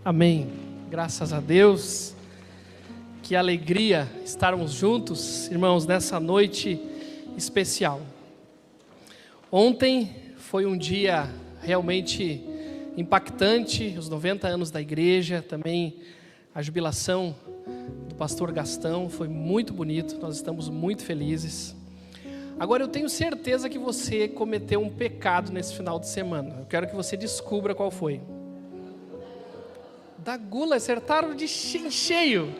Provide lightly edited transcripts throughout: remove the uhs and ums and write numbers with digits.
Amém. Graças a Deus. Que alegria estarmos juntos, irmãos, nessa noite especial. Ontem foi um dia realmente impactante, os 90 anos da igreja, também a jubilação do pastor Gastão, foi muito bonito, nós estamos muito felizes. Agora eu tenho certeza que você cometeu um pecado nesse final de semana, eu quero que você descubra qual foi. Da gula, acertaram de cheio.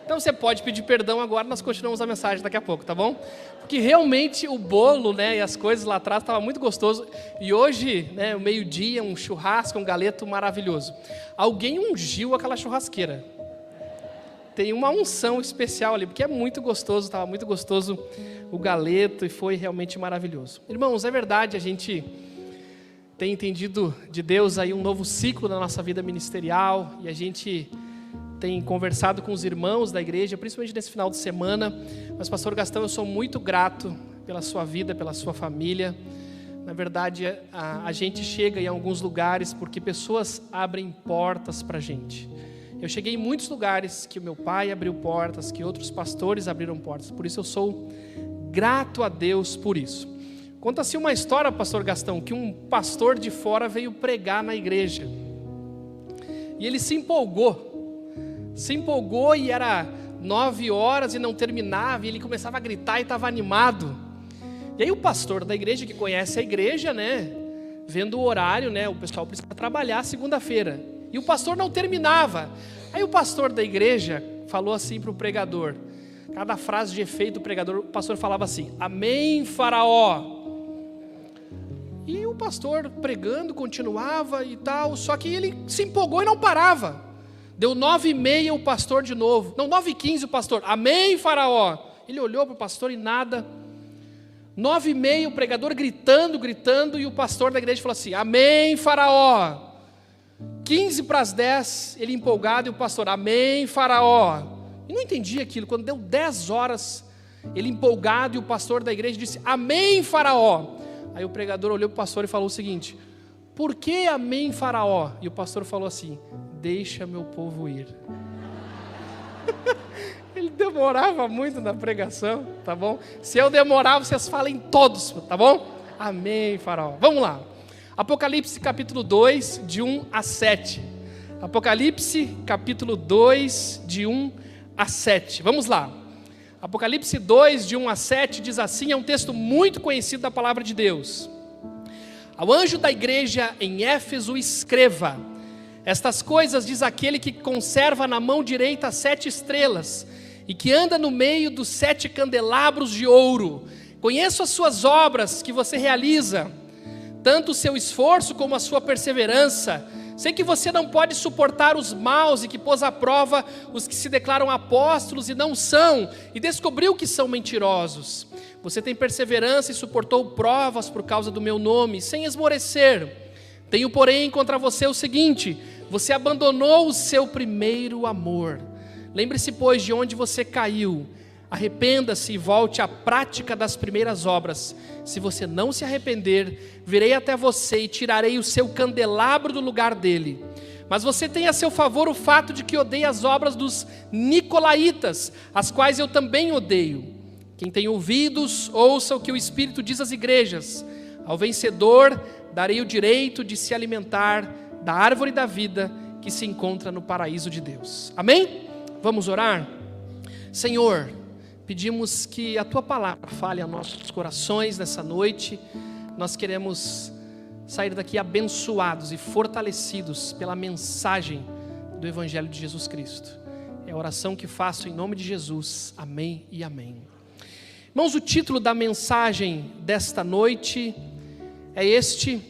Então você pode pedir perdão agora, nós continuamos a mensagem daqui a pouco, tá bom? Porque realmente o bolo, né, e as coisas lá atrás estavam muito gostoso. E hoje, né, o meio-dia, um churrasco, um galeto maravilhoso. Alguém ungiu aquela churrasqueira. Tem uma unção especial ali, porque é muito gostoso, estava muito gostoso o galeto e foi realmente maravilhoso. Irmãos, é verdade, a gente tem entendido de Deus aí um novo ciclo na nossa vida ministerial e a gente tem conversado com os irmãos da igreja, principalmente nesse final de semana. Mas, pastor Gastão, eu sou muito grato pela sua vida, pela sua família. Na verdade, a gente chega em alguns lugares porque pessoas abrem portas para a gente. Eu cheguei em muitos lugares que o meu pai abriu portas, que outros pastores abriram portas. Por isso eu sou grato a Deus por isso. Conta-se uma história, pastor Gastão, que um pastor de fora veio pregar na igreja. E ele se empolgou e era 9 horas e não terminava, e ele começava a gritar e estava animado. E aí o pastor da igreja, que conhece a igreja, né, vendo o horário, né, o pessoal precisa trabalhar segunda-feira. E o pastor não terminava. Aí o pastor da igreja falou assim para o pregador, cada frase de efeito do pregador, o pastor falava assim: Amém, Faraó. E o pastor pregando, continuava e tal, só que ele se empolgou e não parava. Deu 9h30 o pastor de novo. Não, 9h15 o pastor. Amém, Faraó. Ele olhou para o pastor e nada. 9h30 o pregador gritando, e o pastor da igreja falou assim: Amém, Faraó. 9:15, ele empolgado e o pastor: Amém, Faraó. E não entendi aquilo. Quando deu 10 horas, ele empolgado e o pastor da igreja disse: Amém, Faraó. Aí o pregador olhou para o pastor e falou o seguinte: Por que amém, Faraó? E o pastor falou assim: Deixa meu povo ir. Ele demorava muito na pregação, tá bom? Se eu demorar, vocês falem todos, tá bom? Amém, Faraó. Vamos lá. Apocalipse capítulo 2, de 1 a 7. Apocalipse capítulo 2, de 1 a 7. Vamos lá. Apocalipse 2, de 1 a 7, diz assim, é um texto muito conhecido da palavra de Deus. Ao anjo da igreja em Éfeso escreva: Estas coisas diz aquele que conserva na mão direita 7 estrelas, e que anda no meio dos 7 candelabros de ouro. Conheço as suas obras que você realiza, tanto o seu esforço como a sua perseverança. Sei que você não pode suportar os maus e que pôs à prova os que se declaram apóstolos e não são, e descobriu que são mentirosos. Você tem perseverança e suportou provas por causa do meu nome, sem esmorecer. Tenho, porém, contra você o seguinte: você abandonou o seu primeiro amor. Lembre-se, pois, de onde você caiu. Arrependa-se e volte à prática das primeiras obras. Se você não se arrepender, virei até você e tirarei o seu candelabro do lugar dele. Mas você tem a seu favor o fato de que odeia as obras dos nicolaítas, as quais eu também odeio. Quem tem ouvidos, ouça o que o Espírito diz às igrejas. Ao vencedor, darei o direito de se alimentar da árvore da vida que se encontra no paraíso de Deus. Amém? Vamos orar? Senhor, pedimos que a Tua palavra fale a nossos corações nessa noite. Nós queremos sair daqui abençoados e fortalecidos pela mensagem do Evangelho de Jesus Cristo. É a oração que faço em nome de Jesus. Amém e amém. Irmãos, o título da mensagem desta noite é este: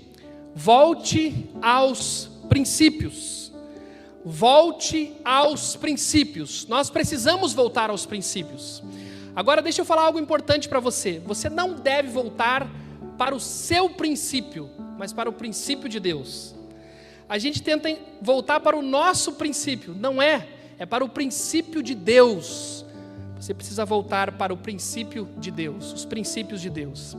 Volte aos princípios. Volte aos princípios. Nós precisamos voltar aos princípios. Agora deixa eu falar algo importante para você. Você não deve voltar para o seu princípio, mas para o princípio de Deus. A gente tenta voltar para o nosso princípio. Não é para o princípio de Deus. Você precisa voltar para o princípio de Deus, os princípios de Deus.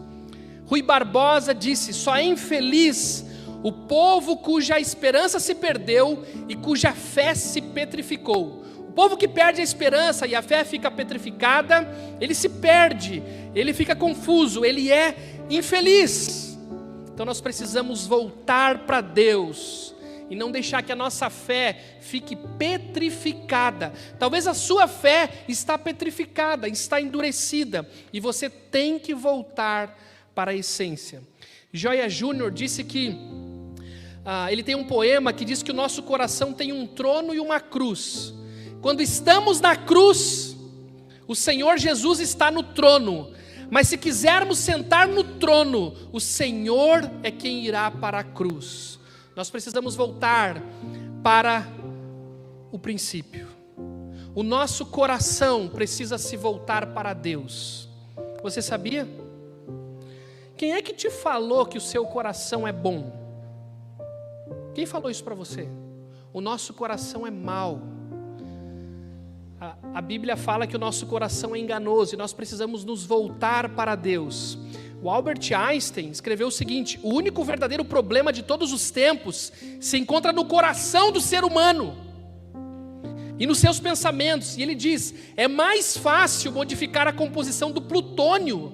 Rui Barbosa disse: só é infeliz o povo cuja esperança se perdeu e cuja fé se petrificou. O povo que perde a esperança e a fé fica petrificada, ele se perde, ele fica confuso, ele é infeliz. Então nós precisamos voltar para Deus e não deixar que a nossa fé fique petrificada. Talvez a sua fé está petrificada, está endurecida, e você tem que voltar para a essência. Joia Júnior disse que ele tem um poema que diz que o nosso coração tem um trono e uma cruz. Quando estamos na cruz, o Senhor Jesus está no trono, mas se quisermos sentar no trono, o Senhor é quem irá para a cruz. Nós precisamos voltar para o princípio. O nosso coração precisa se voltar para Deus. Você sabia? Quem é que te falou que o seu coração é bom? Quem falou isso para você? O nosso coração é mau. A Bíblia fala que o nosso coração é enganoso e nós precisamos nos voltar para Deus. O Albert Einstein escreveu o seguinte: o único verdadeiro problema de todos os tempos se encontra no coração do ser humano e nos seus pensamentos. E ele diz: é mais fácil modificar a composição do plutônio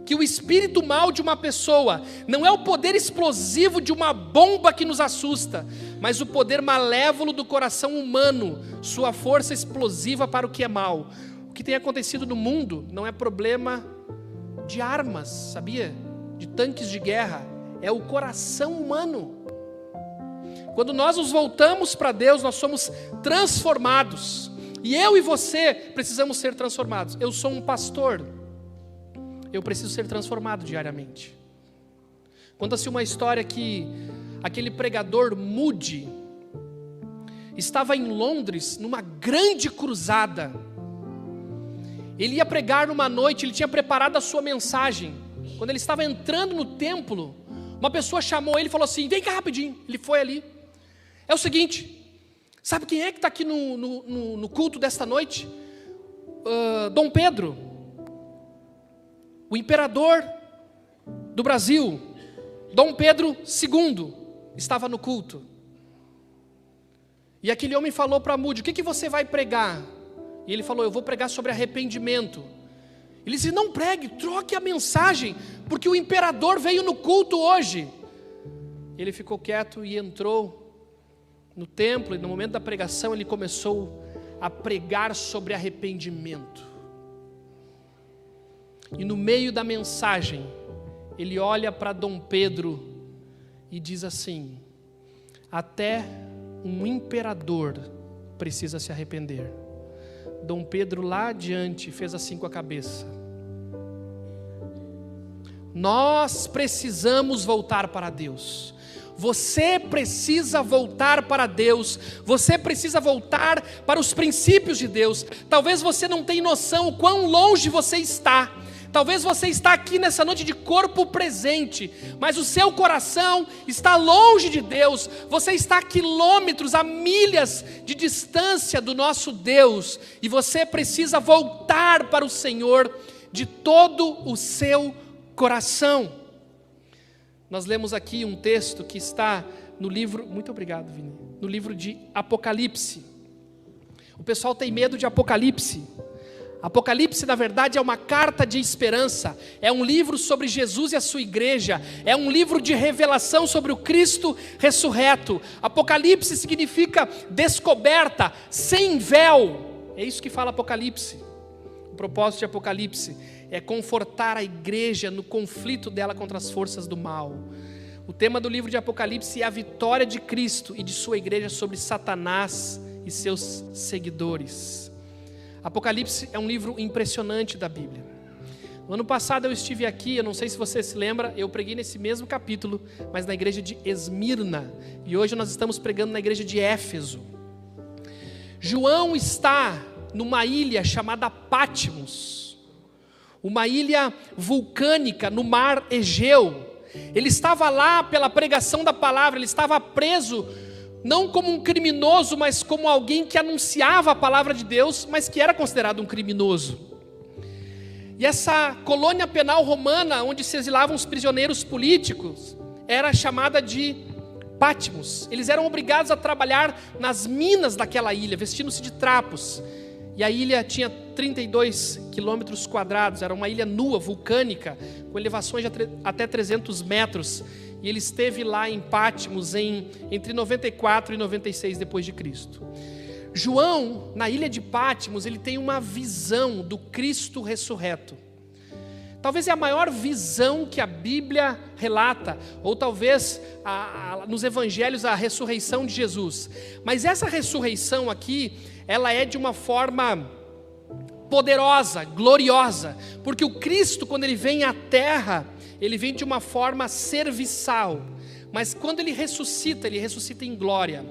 que o espírito mau de uma pessoa. Não é o poder explosivo de uma bomba que nos assusta, mas o poder malévolo do coração humano, sua força explosiva para o que é mal. O que tem acontecido no mundo não é problema de armas, sabia? De tanques de guerra. É o coração humano. Quando nós nos voltamos para Deus, nós somos transformados. E eu e você precisamos ser transformados. Eu sou um pastor. Eu preciso ser transformado diariamente. Conta-se uma história que aquele pregador Moody estava em Londres numa grande cruzada. Ele ia pregar numa noite, ele tinha preparado a sua mensagem. Quando ele estava entrando no templo, uma pessoa chamou ele e falou assim: vem cá rapidinho. Ele foi ali. É o seguinte, sabe quem é que está aqui no culto desta noite? Dom Pedro, o imperador do Brasil, Dom Pedro II, estava no culto. E aquele homem falou para Moody: o que você vai pregar? E ele falou: eu vou pregar sobre arrependimento. Ele disse: não pregue, troque a mensagem, porque o imperador veio no culto hoje. Ele ficou quieto e entrou no templo, e no momento da pregação ele começou a pregar sobre arrependimento. E no meio da mensagem, ele olha para Dom Pedro e diz assim: até um imperador precisa se arrepender. Dom Pedro lá adiante fez assim com a cabeça. Nós precisamos voltar para Deus. Você precisa voltar para Deus. Você precisa voltar para os princípios de Deus. Talvez você não tenha noção o quão longe você está. Talvez você está aqui nessa noite de corpo presente, mas o seu coração está longe de Deus. Você está a quilômetros, a milhas de distância do nosso Deus. E você precisa voltar para o Senhor de todo o seu coração. Nós lemos aqui um texto que está no livro, muito obrigado, Vini, no livro de Apocalipse. O pessoal tem medo de Apocalipse. Apocalipse, na verdade, é uma carta de esperança, é um livro sobre Jesus e a sua igreja, é um livro de revelação sobre o Cristo ressurreto. Apocalipse significa descoberta, sem véu, é isso que fala Apocalipse. O propósito de Apocalipse é confortar a igreja no conflito dela contra as forças do mal. O tema do livro de Apocalipse é a vitória de Cristo e de sua igreja sobre Satanás e seus seguidores. Apocalipse é um livro impressionante da Bíblia. No ano passado eu estive aqui, eu não sei se você se lembra, eu preguei nesse mesmo capítulo, mas na igreja de Esmirna. E hoje nós estamos pregando na igreja de Éfeso. João está numa ilha chamada Patmos, uma ilha vulcânica no mar Egeu. Ele estava lá pela pregação da palavra, ele estava preso não como um criminoso, mas como alguém que anunciava a palavra de Deus, mas que era considerado um criminoso. E essa colônia penal romana, onde se exilavam os prisioneiros políticos, era chamada de Patmos. Eles eram obrigados a trabalhar nas minas daquela ilha, vestindo-se de trapos. E a ilha tinha 32 quilômetros quadrados, era uma ilha nua, vulcânica, com elevações de até 300 metros. E ele esteve lá em Patmos entre 94 e 96 depois de Cristo. João, na ilha de Patmos, ele tem uma visão do Cristo ressurreto. Talvez é a maior visão que a Bíblia relata, ou talvez nos evangelhos a ressurreição de Jesus. Mas essa ressurreição aqui, ela é de uma forma poderosa, gloriosa, porque o Cristo, quando ele vem à terra, ele vem de uma forma serviçal, mas quando ele ressuscita em glória.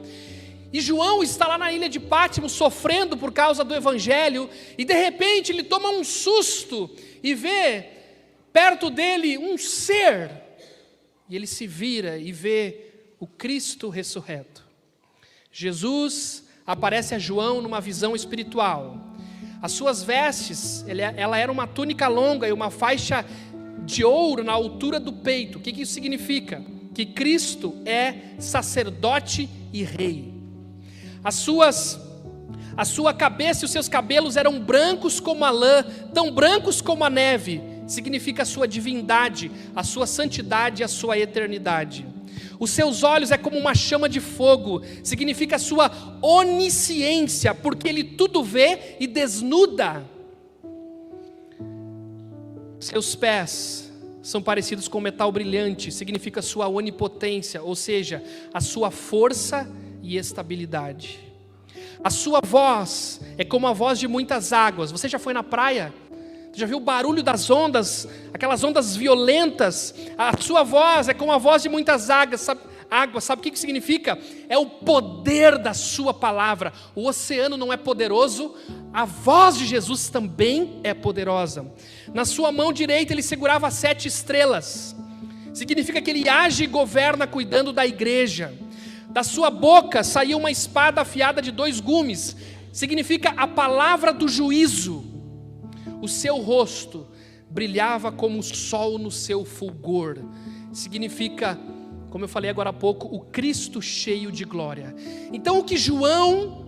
E João está lá na ilha de Patmos sofrendo por causa do evangelho, e de repente ele toma um susto e vê perto dele um ser, e ele se vira e vê o Cristo ressurreto. Jesus aparece a João numa visão espiritual. As suas vestes, ela era uma túnica longa e uma faixa de ouro na altura do peito. O que isso significa? Que Cristo é sacerdote e rei. A sua cabeça e os seus cabelos eram brancos como a lã, tão brancos como a neve. Significa a sua divindade, a sua santidade e a sua eternidade. Os seus olhos é como uma chama de fogo, significa a sua onisciência, porque ele tudo vê e desnuda. Seus pés são parecidos com metal brilhante, significa a sua onipotência, ou seja, a sua força e estabilidade. A sua voz é como a voz de muitas águas. Você já foi na praia? Já viu o barulho das ondas, aquelas ondas violentas? A sua voz é como a voz de muitas águas, sabe o que significa? É o poder da sua palavra. O oceano não é poderoso, a voz de Jesus também é poderosa. Na sua mão direita ele segurava 7 estrelas, significa que ele age e governa cuidando da igreja. Da sua boca saiu uma espada afiada de 2 gumes, significa a palavra do juízo. O seu rosto brilhava como o sol no seu fulgor. Significa, como eu falei agora há pouco, o Cristo cheio de glória. Então o que João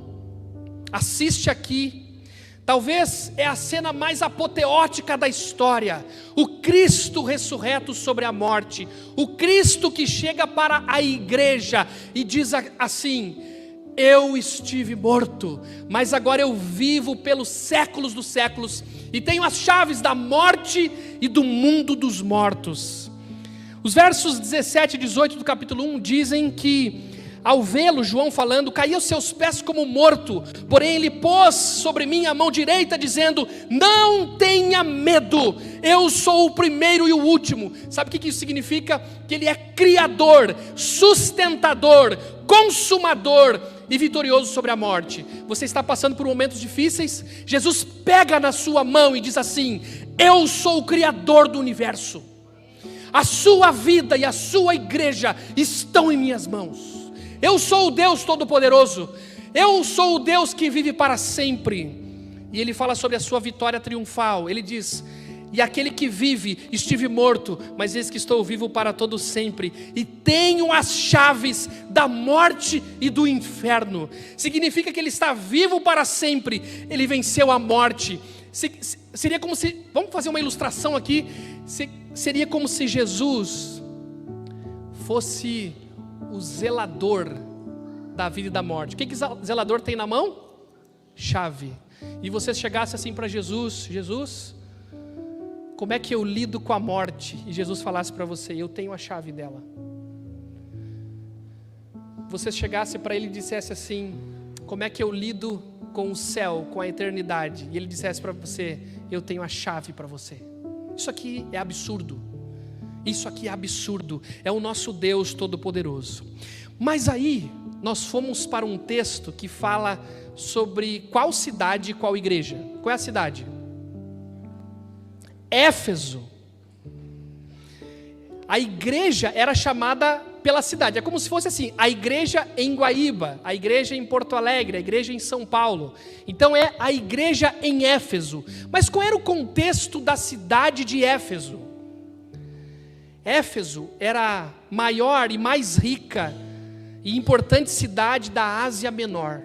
assiste aqui, talvez é a cena mais apoteótica da história. O Cristo ressurreto sobre a morte. O Cristo que chega para a igreja e diz assim: eu estive morto, mas agora eu vivo pelos séculos dos séculos e tenho as chaves da morte e do mundo dos mortos. Os versos 17 e 18 do capítulo 1 dizem que, ao vê-lo, João falando, caí aos seus pés como morto, porém ele pôs sobre mim a mão direita, dizendo: não tenha medo, eu sou o primeiro e o último. Sabe o que isso significa? Que ele é criador, sustentador, consumador e vitorioso sobre a morte. Você está passando por momentos difíceis? Jesus pega na sua mão e diz assim: eu sou o criador do universo, a sua vida e a sua igreja estão em minhas mãos. Eu sou o Deus Todo-Poderoso, eu sou o Deus que vive para sempre. E ele fala sobre a sua vitória triunfal. Ele diz: e aquele que vive, estive morto, mas eis que estou vivo para todo sempre, e tenho as chaves da morte e do inferno. Significa que ele está vivo para sempre, ele venceu a morte. Seria como se, vamos fazer uma ilustração aqui, seria como se Jesus fosse o zelador da vida e da morte. O que o zelador tem na mão? Chave. E você chegasse assim para Jesus: Jesus, como é que eu lido com a morte? E Jesus falasse para você: eu tenho a chave dela. Você chegasse para ele e dissesse assim: como é que eu lido com o céu, com a eternidade? E ele dissesse para você: eu tenho a chave para você. Isso aqui é absurdo. Isso aqui é absurdo. É o nosso Deus Todo-Poderoso. Mas aí nós fomos para um texto que fala sobre qual cidade e qual igreja. Qual é a cidade? Éfeso. A igreja era chamada pela cidade. É como se fosse assim: a igreja em Guaíba, a igreja em Porto Alegre, a igreja em São Paulo. Então é a igreja em Éfeso. Mas qual era o contexto da cidade de Éfeso? Éfeso era a maior e mais rica e importante cidade da Ásia Menor.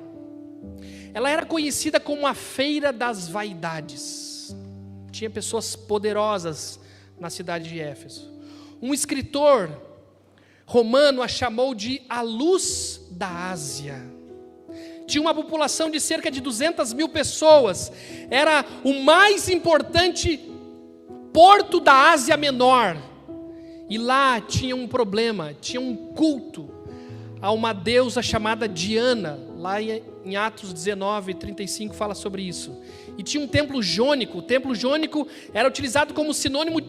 Ela era conhecida como a Feira das Vaidades. Tinha pessoas poderosas na cidade de Éfeso. Um escritor romano a chamou de a luz da Ásia. Tinha uma população de cerca de 200 mil pessoas. Era o mais importante porto da Ásia Menor. E lá tinha um problema, tinha um culto a uma deusa chamada Diana. Lá em Atos 19, 35 fala sobre isso. E tinha um templo jônico. O templo jônico era utilizado como sinônimo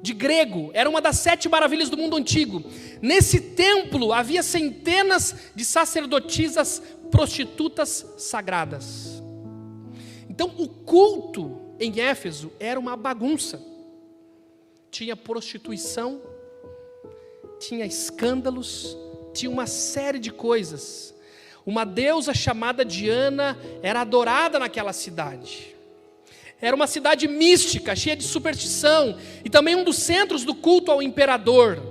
de grego. Era uma das 7 maravilhas do mundo antigo. Nesse templo havia centenas de sacerdotisas prostitutas sagradas. Então o culto em Éfeso era uma bagunça. Tinha prostituição, tinha escândalos, tinha uma série de coisas. Uma deusa chamada Diana era adorada naquela cidade. Era uma cidade mística, cheia de superstição, e também um dos centros do culto ao imperador.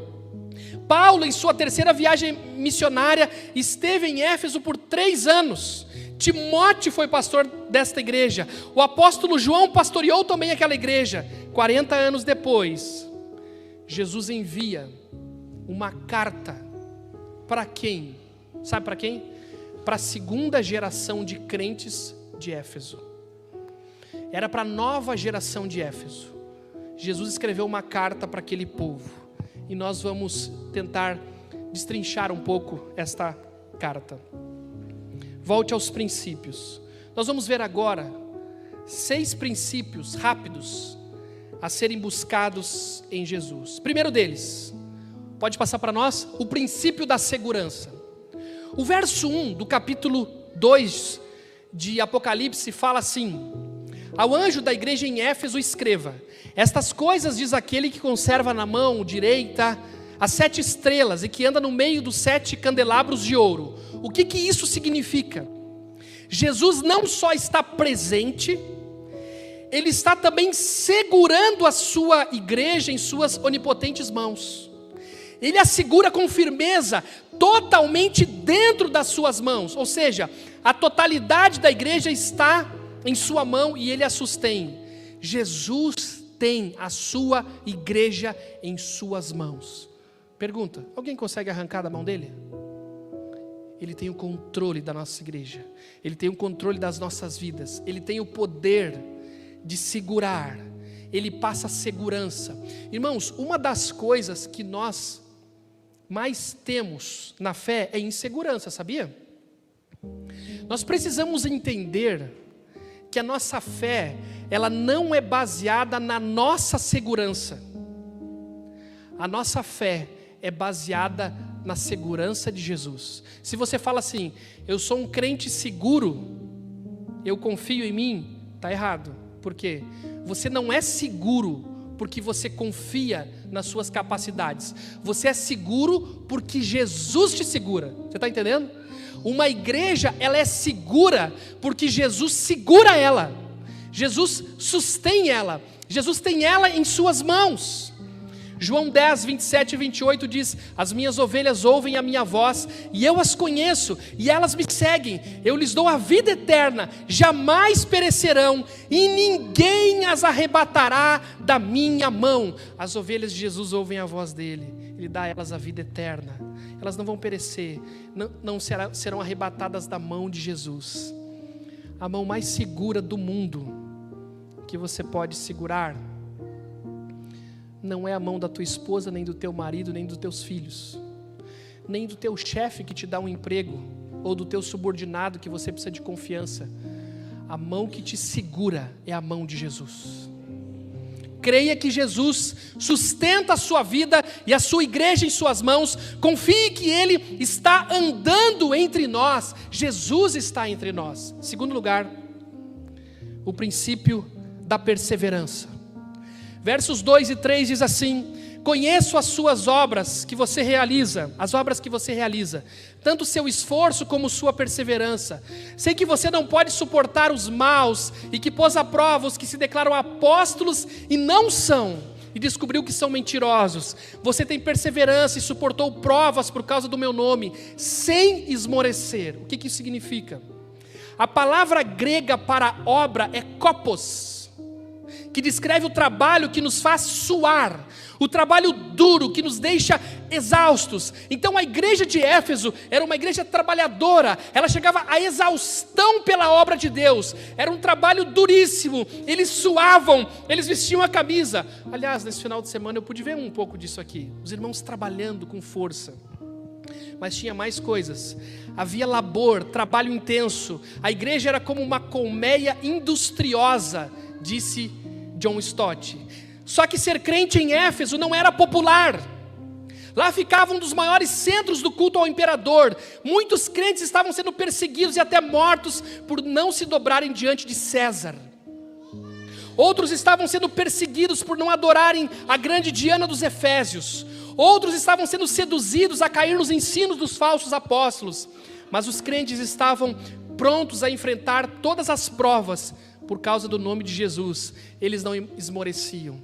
Paulo, em sua 3ª viagem missionária, esteve em Éfeso por 3 anos. Timóteo foi pastor desta igreja. O apóstolo João pastoreou também aquela igreja. 40 anos depois, Jesus envia uma carta para quem? Sabe para quem? Para a 2ª geração de crentes de Éfeso. Era para a nova geração de Éfeso. Jesus escreveu uma carta para aquele povo. E nós vamos tentar destrinchar um pouco esta carta. Volte aos princípios. Nós vamos ver agora 6 princípios rápidos a serem buscados em Jesus. Primeiro deles, pode passar para nós, o princípio da segurança. O verso 1 do capítulo 2 de Apocalipse fala assim: ao anjo da igreja em Éfeso escreva: estas coisas diz aquele que conserva na mão direita as 7 estrelas e que anda no meio dos 7 candelabros de ouro. O que isso significa? Jesus não só está presente, Ele está também segurando a sua igreja em suas onipotentes mãos. Ele a segura com firmeza, totalmente dentro das suas mãos. Ou seja, a totalidade da igreja está em sua mão e Ele a sustém. Jesus tem a sua igreja em suas mãos. Pergunta: alguém consegue arrancar da mão dele? Ele tem o controle da nossa igreja. Ele tem o controle das nossas vidas. Ele tem o poder de segurar. Ele passa segurança. Irmãos, uma das coisas que nós mais temos na fé é insegurança, sabia? Nós precisamos entender que a nossa fé, ela não é baseada na nossa segurança. A nossa fé é baseada na segurança de Jesus. Se você fala assim: eu sou um crente seguro, eu confio em mim, está errado. Por quê? Você não é seguro porque você confia nas suas capacidades. Você é seguro porque Jesus te segura. Você está entendendo? Uma igreja, ela é segura porque Jesus segura ela. Jesus sustém ela. Jesus tem ela em suas mãos. João 10, 27 e 28 diz: as minhas ovelhas ouvem a minha voz, e eu as conheço, e elas me seguem. Eu lhes dou a vida eterna, jamais perecerão, e ninguém as arrebatará da minha mão. As ovelhas de Jesus ouvem a voz dele. Ele dá a elas a vida eterna. Elas não vão perecer, não serão arrebatadas da mão de Jesus. A mão mais segura do mundo que você pode segurar não é a mão da tua esposa, nem do teu marido, nem dos teus filhos, nem do teu chefe que te dá um emprego, ou do teu subordinado que você precisa de confiança. A mão que te segura é a mão de Jesus. Creia que Jesus sustenta a sua vida e a sua igreja em suas mãos. Confie que Ele está andando entre nós. Jesus está entre nós. Segundo lugar, o princípio da perseverança. Versos 2 e 3 diz assim: conheço as suas obras que você realiza, as obras que você realiza, tanto o seu esforço como sua perseverança. Sei que você não pode suportar os maus e que pôs à prova os que se declaram apóstolos e não são, e descobriu que são mentirosos. Você tem perseverança e suportou provas por causa do meu nome, sem esmorecer. O que isso significa? A palavra grega para obra é kopos, que descreve o trabalho que nos faz suar, o trabalho duro que nos deixa exaustos. Então a igreja de Éfeso era uma igreja trabalhadora, ela chegava à exaustão pela obra de Deus, era um trabalho duríssimo, eles suavam, eles vestiam a camisa. Aliás, nesse final de semana eu pude ver um pouco disso aqui, os irmãos trabalhando com força. Mas tinha mais coisas, havia labor, trabalho intenso. A igreja era como uma colmeia industriosa, disse John Stott. Só que ser crente em Éfeso não era popular. Lá ficava um dos maiores centros do culto ao imperador. Muitos crentes estavam sendo perseguidos e até mortos por não se dobrarem diante de César. Outros estavam sendo perseguidos por não adorarem a grande Diana dos Efésios. Outros estavam sendo seduzidos a cair nos ensinos dos falsos apóstolos. Mas os crentes estavam prontos a enfrentar todas as provas por causa do nome de Jesus. Eles não esmoreciam.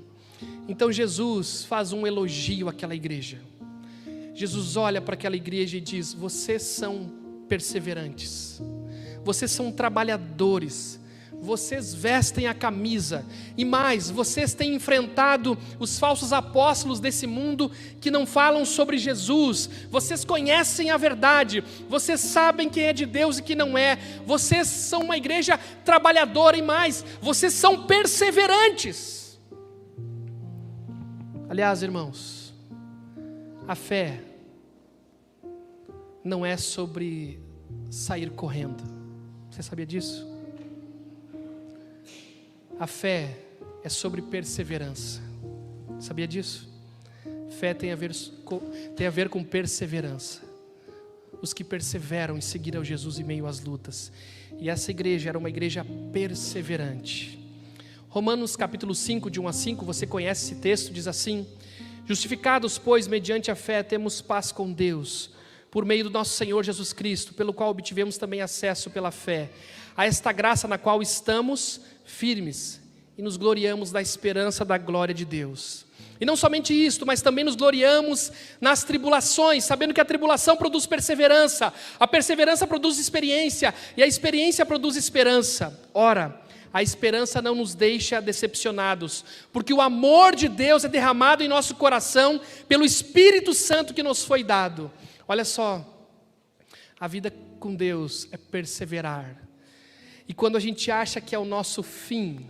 Então Jesus faz um elogio àquela igreja. Jesus olha para aquela igreja e diz: vocês são perseverantes, vocês são trabalhadores, vocês vestem a camisa, e mais, vocês têm enfrentado os falsos apóstolos desse mundo que não falam sobre Jesus, vocês conhecem a verdade, vocês sabem quem é de Deus e quem não é, vocês são uma igreja trabalhadora, e mais, vocês são perseverantes. Aliás, irmãos, a fé não é sobre sair correndo. Você sabia disso? A fé é sobre perseverança. Sabia disso? Fé tem a ver com perseverança. Os que perseveram em seguir ao Jesus em meio às lutas. E essa igreja era uma igreja perseverante. Romanos capítulo 5, de 1 a 5, você conhece esse texto, diz assim: justificados, pois, mediante a fé, temos paz com Deus, por meio do nosso Senhor Jesus Cristo, pelo qual obtivemos também acesso pela fé, a esta graça na qual estamos firmes, e nos gloriamos da esperança da glória de Deus. E não somente isto, mas também nos gloriamos nas tribulações, sabendo que a tribulação produz perseverança, a perseverança produz experiência, e a experiência produz esperança. Ora, a esperança não nos deixa decepcionados, porque o amor de Deus é derramado em nosso coração pelo Espírito Santo que nos foi dado. Olha só, a vida com Deus é perseverar. E quando a gente acha que é o nosso fim,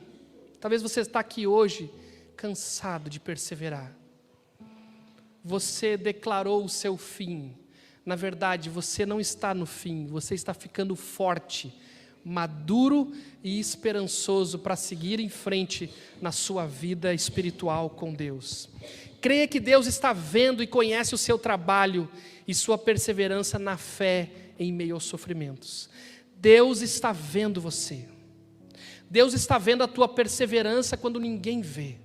talvez você está aqui hoje cansado de perseverar. Você declarou o seu fim. Na verdade, você não está no fim, você está ficando forte, maduro e esperançoso para seguir em frente na sua vida espiritual com Deus. Creia que Deus está vendo e conhece o seu trabalho e sua perseverança na fé em meio aos sofrimentos. Deus está vendo você. Deus está vendo a tua perseverança quando ninguém vê.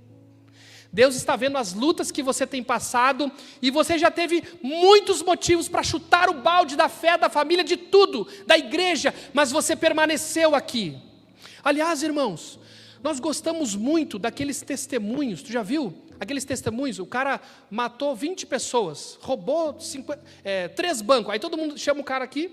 Deus está vendo as lutas que você tem passado, e você já teve muitos motivos para chutar o balde da fé, da família, de tudo, da igreja, mas você permaneceu aqui. Aliás, irmãos, nós gostamos muito daqueles testemunhos. Tu já viu aqueles testemunhos? O cara matou 20 pessoas, roubou 3 bancos, aí todo mundo chama o cara aqui,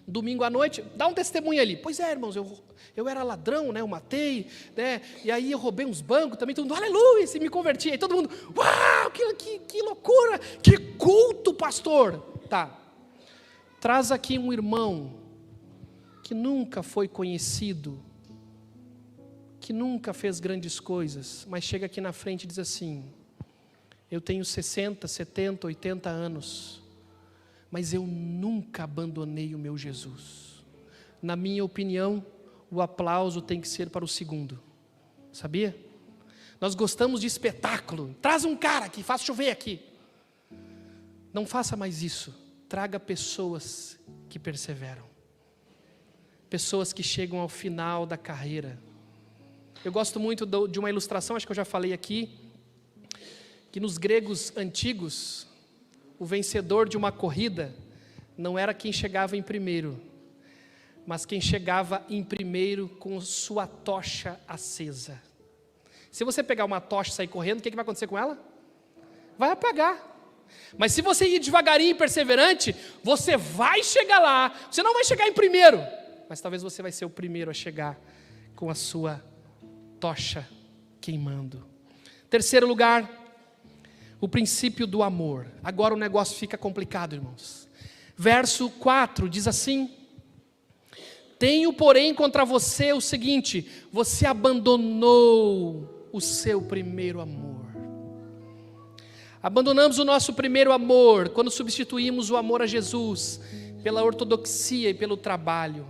domingo à noite, dá um testemunho ali. Pois é, irmãos, eu era ladrão, né? Eu matei, né? E aí eu roubei uns bancos também, todo mundo, aleluia, e me converti. Aí todo mundo, uau, que loucura, que culto, pastor. Tá, traz aqui um irmão que nunca foi conhecido, que nunca fez grandes coisas, mas chega aqui na frente e diz assim: eu tenho 60, 70, 80 anos, mas eu nunca abandonei o meu Jesus. Na minha opinião, o aplauso tem que ser para o segundo. Sabia? Nós gostamos de espetáculo. Traz um cara aqui, faz chover aqui. Não faça mais isso. Traga pessoas que perseveram. Pessoas que chegam ao final da carreira. Eu gosto muito de uma ilustração, acho que eu já falei aqui, que nos gregos antigos, o vencedor de uma corrida não era quem chegava em primeiro, mas quem chegava em primeiro com sua tocha acesa. Se você pegar uma tocha e sair correndo, o que vai acontecer com ela? Vai apagar. Mas se você ir devagarinho e perseverante, você vai chegar lá. Você não vai chegar em primeiro, mas talvez você vai ser o primeiro a chegar com a sua tocha queimando. Terceiro lugar, o princípio do amor. Agora o negócio fica complicado, irmãos. Verso 4 diz assim: tenho, porém, contra você o seguinte: você abandonou o seu primeiro amor. Abandonamos o nosso primeiro amor quando substituímos o amor a Jesus pela ortodoxia e pelo trabalho.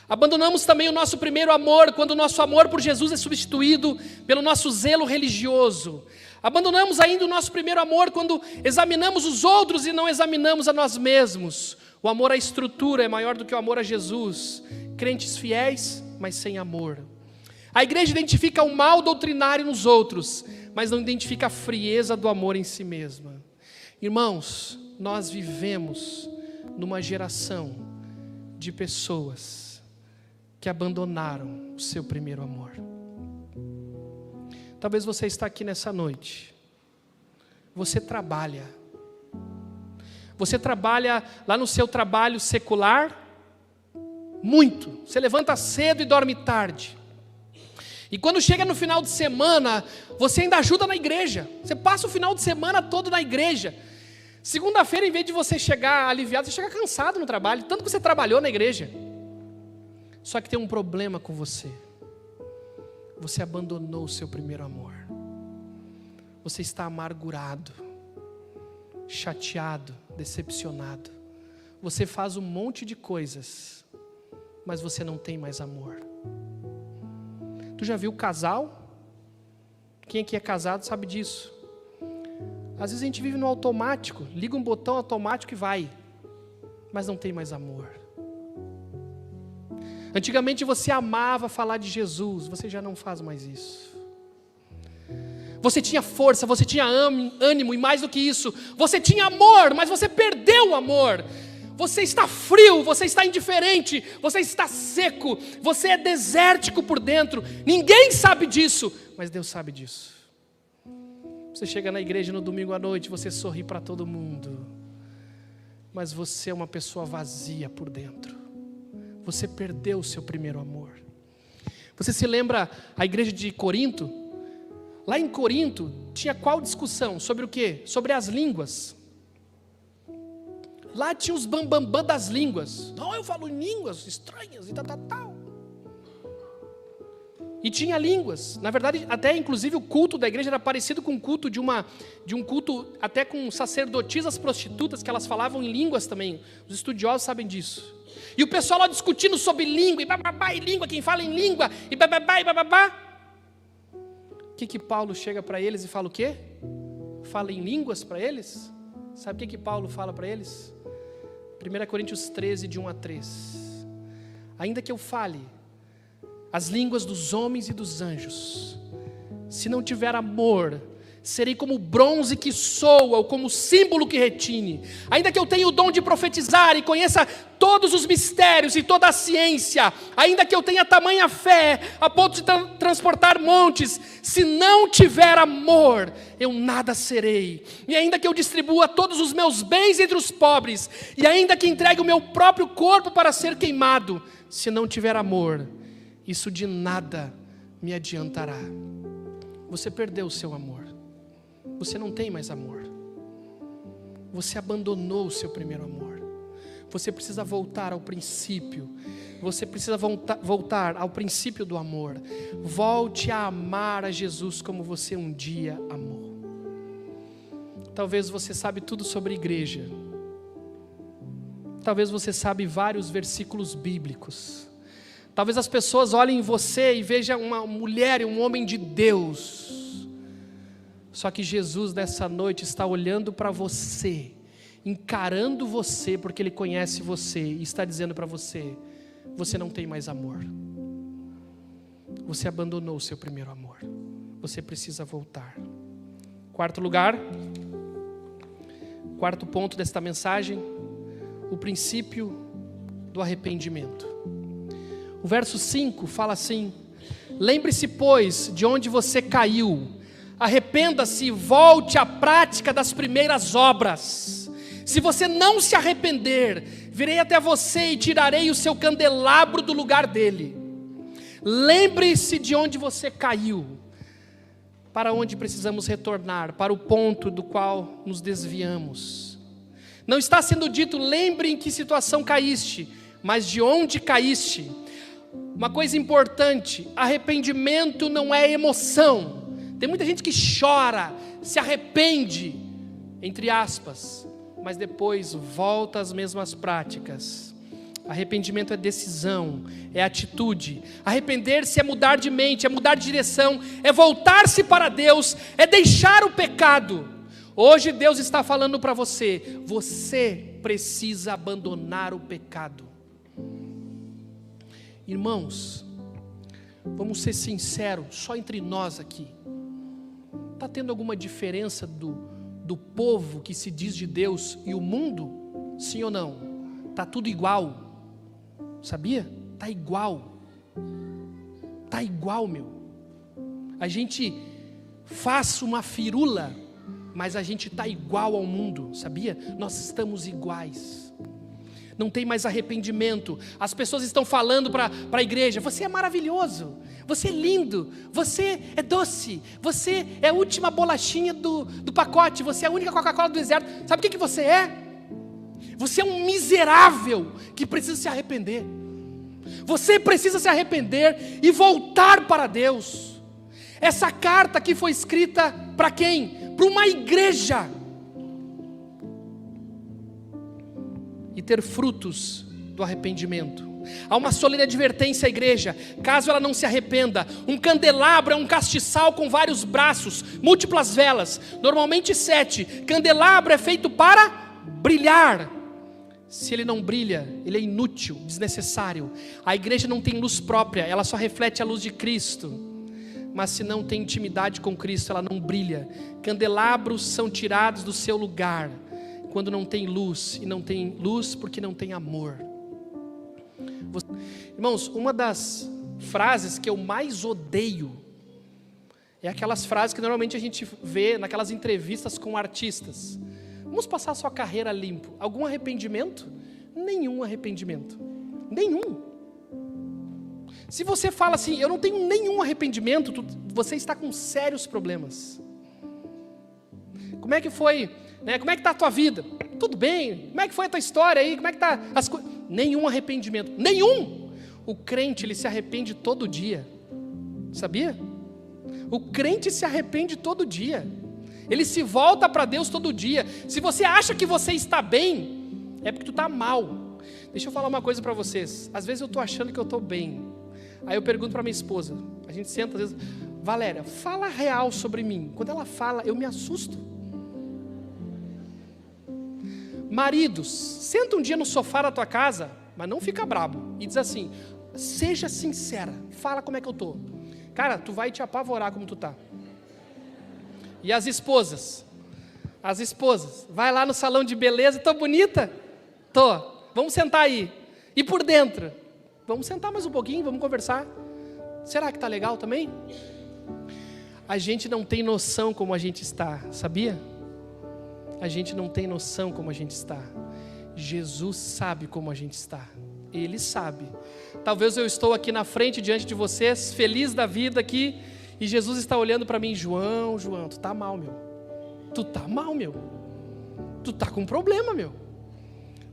Abandonamos também o nosso primeiro amor quando o nosso amor por Jesus é substituído pelo nosso zelo religioso. Abandonamos ainda o nosso primeiro amor quando examinamos os outros e não examinamos a nós mesmos. O amor à estrutura é maior do que o amor a Jesus. Crentes fiéis, mas sem amor. A igreja identifica o mal doutrinário nos outros, mas não identifica a frieza do amor em si mesma. Irmãos, nós vivemos numa geração de pessoas que abandonaram o seu primeiro amor. Talvez você está aqui nessa noite. Você trabalha lá no seu trabalho secular muito. Você levanta cedo e dorme tarde. E quando chega no final de semana, você ainda ajuda na igreja. Você passa o final de semana todo na igreja. Segunda-feira, em vez de você chegar aliviado, você chega cansado no trabalho, tanto que você trabalhou na igreja. Só que tem um problema com você. Você abandonou o seu primeiro amor. Você está amargurado, chateado, decepcionado. Você faz um monte de coisas, mas você não tem mais amor. Tu já viu casal? Quem aqui é casado sabe disso. Às vezes a gente vive no automático, liga um botão automático e vai, mas não tem mais amor. Antigamente você amava falar de Jesus, você já não faz mais isso. Você tinha força, você tinha ânimo e mais do que isso, você tinha amor, mas você perdeu o amor. Você está frio, você está indiferente, você está seco, você é desértico por dentro. Ninguém sabe disso, mas Deus sabe disso. Você chega na igreja no domingo à noite, você sorri para todo mundo, mas você é uma pessoa vazia por dentro. Você perdeu o seu primeiro amor. Você se lembra a igreja de Corinto? Lá em Corinto tinha qual discussão? Sobre o quê? Sobre as línguas. Lá tinha os bambambam das línguas. Não, eu falo em línguas estranhas e tal. E tinha línguas. Na verdade, até inclusive o culto da igreja era parecido com o culto de um culto até com sacerdotisas prostitutas, que elas falavam em línguas também. Os estudiosos sabem disso. E o pessoal lá discutindo sobre língua, e bababá, e língua, quem fala em língua, e bababá, e bababá. O que Paulo chega para eles e fala o quê? Fala em línguas para eles? Sabe o que Paulo fala para eles? 1 Coríntios 13, de 1 a 3. Ainda que eu fale as línguas dos homens e dos anjos, se não tiver amor, serei como bronze que soa, ou como símbolo que retine. Ainda que eu tenha o dom de profetizar e conheça todos os mistérios e toda a ciência, ainda que eu tenha tamanha fé a ponto de transportar montes, se não tiver amor, eu nada serei. E ainda que eu distribua todos os meus bens entre os pobres, e ainda que entregue o meu próprio corpo para ser queimado, se não tiver amor, isso de nada me adiantará. Você perdeu o seu amor. Você não tem mais amor. Você abandonou o seu primeiro amor. Você precisa voltar ao princípio. Você precisa voltar ao princípio do amor. Volte a amar a Jesus como você um dia amou. Talvez você sabe tudo sobre igreja. Talvez você sabe vários versículos bíblicos. Talvez as pessoas olhem em você e vejam uma mulher e um homem de Deus. Só que Jesus nessa noite está olhando para você, encarando você, porque Ele conhece você, e está dizendo para você: você não tem mais amor. Você abandonou o seu primeiro amor. Você precisa voltar. Quarto lugar, quarto ponto desta mensagem, o princípio do arrependimento. O verso 5 fala assim: Lembre-se, pois, de onde você caiu. Arrependa-se e volte à prática das primeiras obras. Se você não se arrepender, virei até você e tirarei o seu candelabro do lugar dele. Lembre-se de onde você caiu, para onde precisamos retornar, para o ponto do qual nos desviamos. Não está sendo dito, lembre em que situação caíste, mas de onde caíste. Uma coisa importante, arrependimento não é emoção. Tem muita gente que chora, se arrepende, entre aspas, mas depois volta às mesmas práticas. Arrependimento é decisão, é atitude. Arrepender-se é mudar de mente, é mudar de direção, é voltar-se para Deus, é deixar o pecado. Hoje Deus está falando para você, você precisa abandonar o pecado. Irmãos, vamos ser sinceros, só entre nós aqui. Está tendo alguma diferença do povo que se diz de Deus e o mundo? Sim ou não? Está tudo igual. Sabia? Está igual. Está igual, meu. A gente faz uma firula, mas a gente está igual ao mundo, sabia? Nós estamos iguais. Não tem mais arrependimento. As pessoas estão falando para a igreja, você é maravilhoso, você é lindo, você é doce, você é a última bolachinha do pacote, você é a única Coca-Cola do deserto. Sabe o que você é? Você é um miserável que precisa se arrepender. Você precisa se arrepender e voltar para Deus. Essa carta aqui foi escrita para quem? Para uma igreja. E ter frutos do arrependimento. Há uma solene advertência à igreja, caso ela não se arrependa. Um candelabro é um castiçal com vários braços, múltiplas velas, normalmente 7. Candelabro é feito para brilhar. Se ele não brilha, ele é inútil, desnecessário. A igreja não tem luz própria, ela só reflete a luz de Cristo. Mas se não tem intimidade com Cristo, ela não brilha. Candelabros são tirados do seu lugar quando não tem luz, e não tem luz porque não tem amor. Irmãos, uma das frases que eu mais odeio é aquelas frases que normalmente a gente vê naquelas entrevistas com artistas. Vamos passar a sua carreira limpo. Algum arrependimento? Nenhum arrependimento. Nenhum. Se você fala assim, eu não tenho nenhum arrependimento, você está com sérios problemas. Como é que foi? Como é que está a tua vida? Tudo bem. Como é que foi a tua história aí? Como é que está as coisas? Nenhum arrependimento. Nenhum. O crente, ele se arrepende todo dia. Sabia? O crente se arrepende todo dia. Ele se volta para Deus todo dia. Se você acha que você está bem, é porque tu está mal. Deixa eu falar uma coisa para vocês. Às vezes eu estou achando que eu estou bem. Aí eu pergunto para minha esposa. A gente senta às vezes. Valéria, fala real sobre mim. Quando ela fala, eu me assusto. Maridos, senta um dia no sofá da tua casa, mas não fica brabo. E diz assim, seja sincera. Fala como é que eu estou. Cara, tu vai te apavorar como tu está. E as esposas, vai lá no salão de beleza, tô bonita? Tô, vamos sentar aí. E por dentro? Vamos sentar mais um pouquinho, vamos conversar. Será que tá legal também? A gente não tem noção como a gente está, sabia? A gente não tem noção como a gente está. Jesus sabe como a gente está. Ele sabe. Talvez eu estou aqui na frente, diante de vocês, feliz da vida aqui, e Jesus está olhando para mim, João, tu tá mal, meu. Tu tá mal, meu. Tu tá com problema, meu.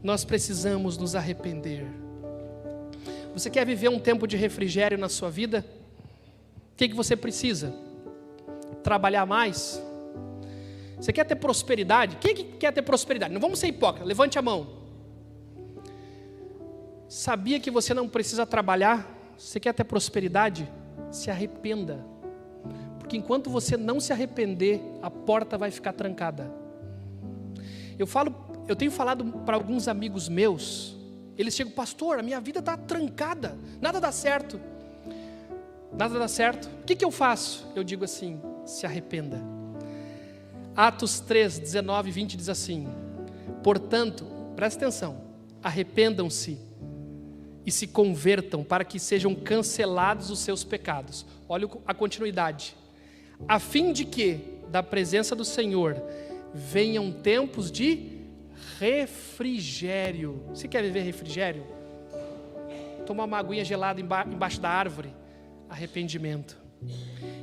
Nós precisamos nos arrepender. Você quer viver um tempo de refrigério na sua vida? O que você precisa? Trabalhar mais? Você quer ter prosperidade? Quem que quer ter prosperidade? Não vamos ser hipócritas, levante a mão. Sabia que você não precisa trabalhar? Você quer ter prosperidade? Se arrependa. Porque enquanto você não se arrepender, a porta vai ficar trancada. Eu tenho falado para alguns amigos meus, eles chegam, pastor, a minha vida está trancada, nada dá certo. Nada dá certo. O que eu faço? Eu digo assim, se arrependa. Atos 3, 19 e 20 diz assim, portanto, presta atenção, arrependam-se e se convertam para que sejam cancelados os seus pecados. Olha a continuidade. A fim de que, da presença do Senhor, venham tempos de refrigério. Você quer viver refrigério? Tomar uma aguinha gelada embaixo da árvore. Arrependimento.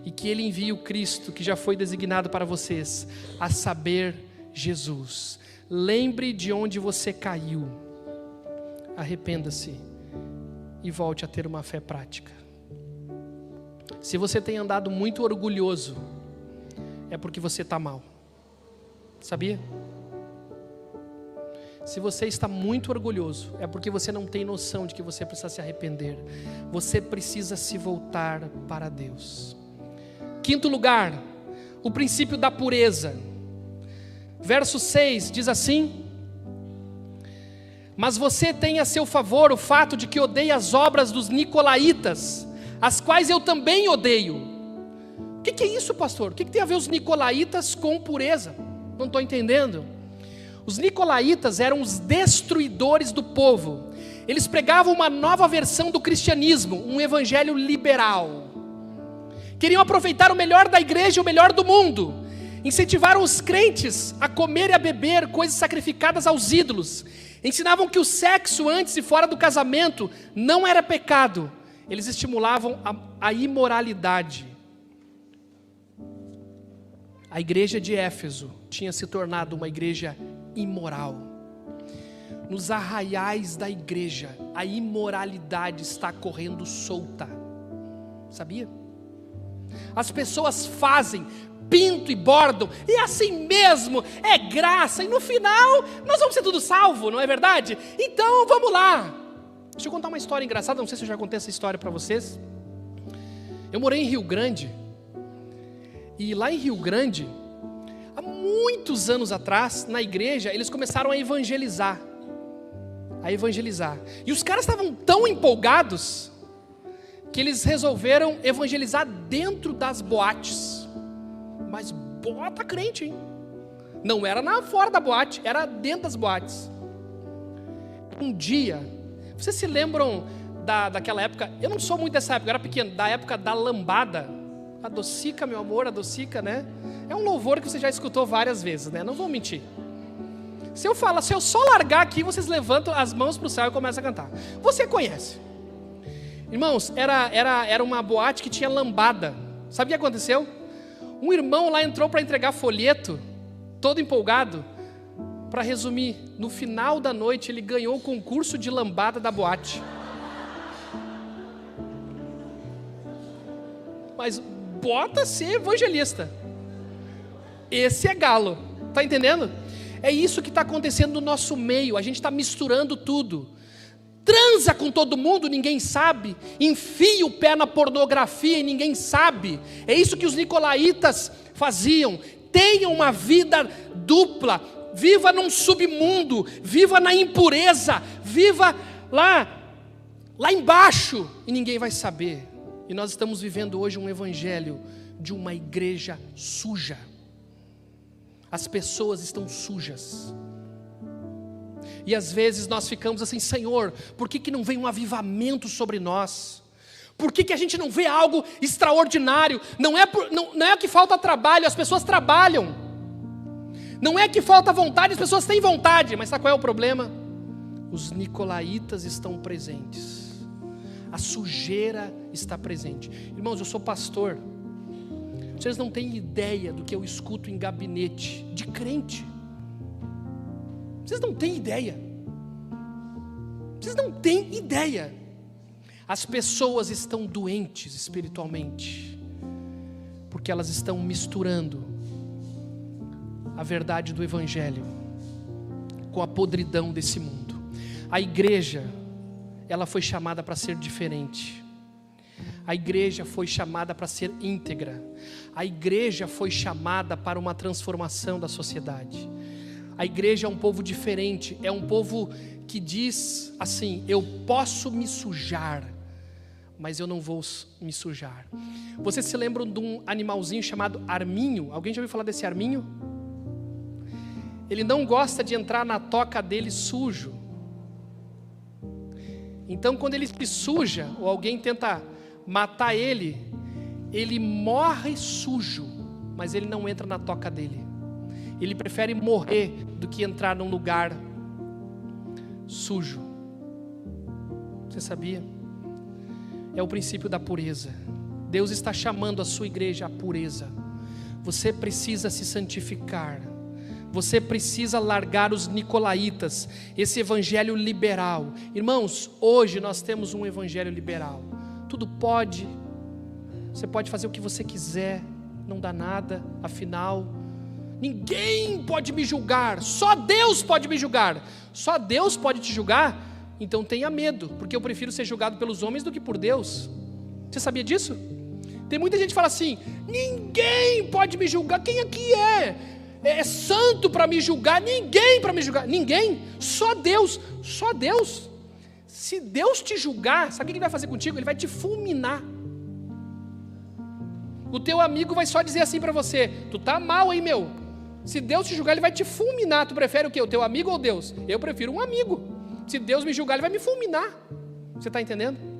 E que Ele envie o Cristo que já foi designado para vocês, a saber, Jesus. Lembre de onde você caiu. Arrependa-se e volte a ter uma fé prática. Se você tem andado muito orgulhoso, é porque você está mal. Sabia? Se você está muito orgulhoso, é porque você não tem noção de que você precisa se arrepender. Você precisa se voltar para Deus. Quinto lugar, o princípio da pureza. Verso 6 diz assim: mas você tem a seu favor o fato de que odeia as obras dos nicolaítas, as quais eu também odeio. O que é isso, pastor? O que tem a ver os nicolaítas com pureza? Não estou entendendo. Os nicolaítas eram os destruidores do povo. Eles pregavam uma nova versão do cristianismo, um evangelho liberal. Queriam aproveitar o melhor da igreja e o melhor do mundo. Incentivaram os crentes a comer e a beber coisas sacrificadas aos ídolos. Ensinavam que o sexo antes e fora do casamento não era pecado. Eles estimulavam a imoralidade. A igreja de Éfeso tinha se tornado uma igreja imoral. Nos arraiais da igreja, a imoralidade está correndo solta. Sabia? As pessoas fazem, pintam e bordam, e assim mesmo, é graça, e no final, nós vamos ser tudo salvo, não é verdade? Então, vamos lá. Deixa eu contar uma história engraçada, não sei se eu já contei essa história para vocês. Eu morei em Rio Grande, e lá em Rio Grande, há muitos anos atrás, na igreja, eles começaram a evangelizar. E os caras estavam tão empolgados, que eles resolveram evangelizar dentro das boates. Mas bota crente, hein? Não era fora da boate, era dentro das boates. Um dia, vocês se lembram daquela época? Eu não sou muito dessa época, eu era pequeno, da época da lambada. Adocica, meu amor, adocica, né? É um louvor que você já escutou várias vezes, né? Não vou mentir. Se eu só largar aqui, vocês levantam as mãos para o céu e começam a cantar. Você conhece. Irmãos, era uma boate que tinha lambada. Sabe o que aconteceu? Um irmão lá entrou para entregar folheto, todo empolgado. Para resumir, no final da noite ele ganhou o concurso de lambada da boate. Mas bota ser evangelista. Esse é galo, tá entendendo? É isso que está acontecendo no nosso meio. A gente está misturando tudo. Transa com todo mundo, ninguém sabe. Enfia o pé na pornografia e ninguém sabe. É isso que os nicolaítas faziam. Tenham uma vida dupla. Viva num submundo. Viva na impureza. Viva lá embaixo. E ninguém vai saber. E nós estamos vivendo hoje um evangelho de uma igreja suja. As pessoas estão sujas. E às vezes nós ficamos assim: Senhor, por que não vem um avivamento sobre nós? Por que a gente não vê algo extraordinário? Não é que falta trabalho, as pessoas trabalham. Não é que falta vontade, as pessoas têm vontade. Mas sabe qual é o problema? Os nicolaítas estão presentes. A sujeira está presente. Irmãos, eu sou pastor. Vocês não têm ideia do que eu escuto em gabinete de crente. Vocês não têm ideia. Vocês não têm ideia. As pessoas estão doentes espiritualmente, porque elas estão misturando a verdade do evangelho com a podridão desse mundo. A igreja, ela foi chamada para ser diferente. A igreja foi chamada para ser íntegra. A igreja foi chamada para uma transformação da sociedade. A igreja é um povo diferente, é um povo que diz assim: eu posso me sujar, mas eu não vou me sujar. Vocês se lembram de um animalzinho chamado arminho? Alguém já ouviu falar desse arminho? Ele não gosta de entrar na toca dele sujo. Então, quando ele se suja, ou alguém tenta matar ele, ele morre sujo, mas ele não entra na toca dele. Ele prefere morrer do que entrar num lugar sujo. Você sabia? É o princípio da pureza. Deus está chamando a sua igreja à pureza. Você precisa se santificar. Você precisa largar os nicolaítas, esse evangelho liberal. Irmãos, hoje nós temos um evangelho liberal. Tudo pode, você pode fazer o que você quiser, não dá nada, afinal, ninguém pode me julgar, só Deus pode me julgar. Só Deus pode te julgar? Então tenha medo, porque eu prefiro ser julgado pelos homens do que por Deus. Você sabia disso? Tem muita gente que fala assim: ninguém pode me julgar. Quem aqui é santo para me julgar? Ninguém para me julgar. Ninguém? Só Deus. Só Deus. Se Deus te julgar, sabe o que Ele vai fazer contigo? Ele vai te fulminar. O teu amigo vai só dizer assim para você: tu tá mal, hein, meu? Se Deus te julgar, Ele vai te fulminar. Tu prefere o quê? O teu amigo ou Deus? Eu prefiro um amigo. Se Deus me julgar, Ele vai me fulminar. Você está entendendo?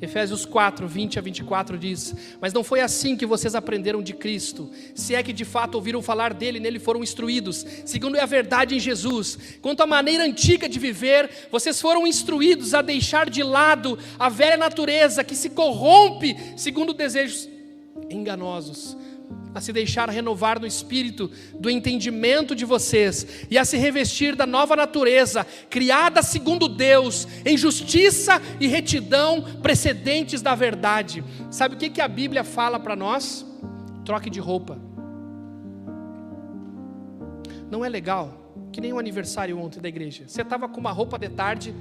Efésios 4, 20 a 24 diz: mas não foi assim que vocês aprenderam de Cristo, se é que de fato ouviram falar dele e nele foram instruídos, segundo é a verdade em Jesus. Quanto à maneira antiga de viver, vocês foram instruídos a deixar de lado a velha natureza que se corrompe segundo desejos enganosos, a se deixar renovar no espírito do entendimento de vocês e a se revestir da nova natureza, criada segundo Deus, em justiça e retidão precedentes da verdade. Sabe o que a Bíblia fala para nós? Troque de roupa. Não é legal? Que nem o aniversário ontem da igreja. Você estava com uma roupa de tarde,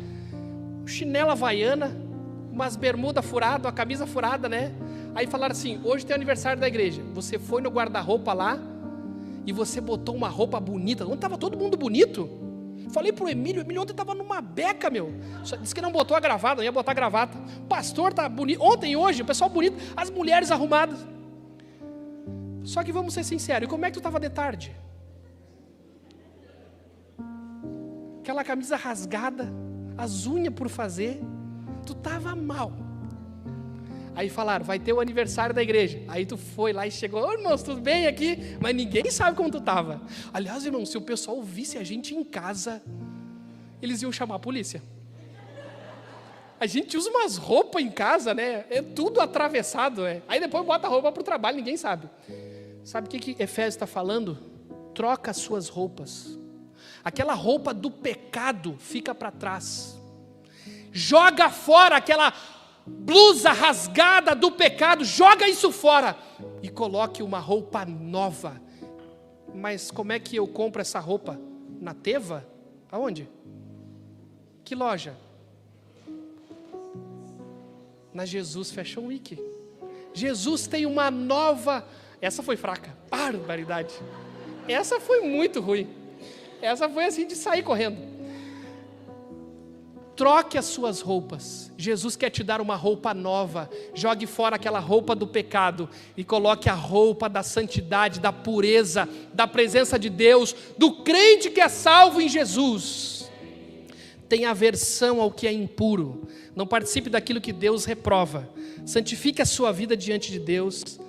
chinela havaiana, umas bermudas furadas, uma camisa furada, né? Aí falaram assim: hoje tem o aniversário da igreja. Você foi no guarda-roupa lá e você botou uma roupa bonita. Ontem estava todo mundo bonito. Falei pro Emílio ontem estava numa beca, meu. Só disse que não botou a gravata, não ia botar a gravata. O pastor tá bonito. Ontem e hoje, o pessoal bonito, as mulheres arrumadas. Só que vamos ser sinceros, e como é que tu estava de tarde? Aquela camisa rasgada, as unhas por fazer. Tu estava mal. Aí falaram: vai ter o aniversário da igreja. Aí tu foi lá e chegou: ô, irmãos, tudo bem aqui? Mas ninguém sabe como tu estava. Aliás, irmão, se o pessoal visse a gente em casa, eles iam chamar a polícia. A gente usa umas roupas em casa, né? É tudo atravessado, né? Aí depois bota a roupa para o trabalho, ninguém sabe. Sabe o que Efésios está falando? Troca as suas roupas. Aquela roupa do pecado fica para trás. Joga fora aquela blusa rasgada do pecado, joga isso fora e coloque uma roupa nova. Mas como é que eu compro essa roupa? Na Teva? Aonde? Que loja? Na Jesus Fashion Week. Jesus tem uma nova... Essa foi fraca, barbaridade. Essa foi muito ruim. Essa foi assim de sair correndo. Troque as suas roupas. Jesus quer te dar uma roupa nova. Jogue fora aquela roupa do pecado e coloque a roupa da santidade, da pureza, da presença de Deus, do crente que é salvo em Jesus. Tenha aversão ao que é impuro. Não participe daquilo que Deus reprova. Santifique a sua vida diante de Deus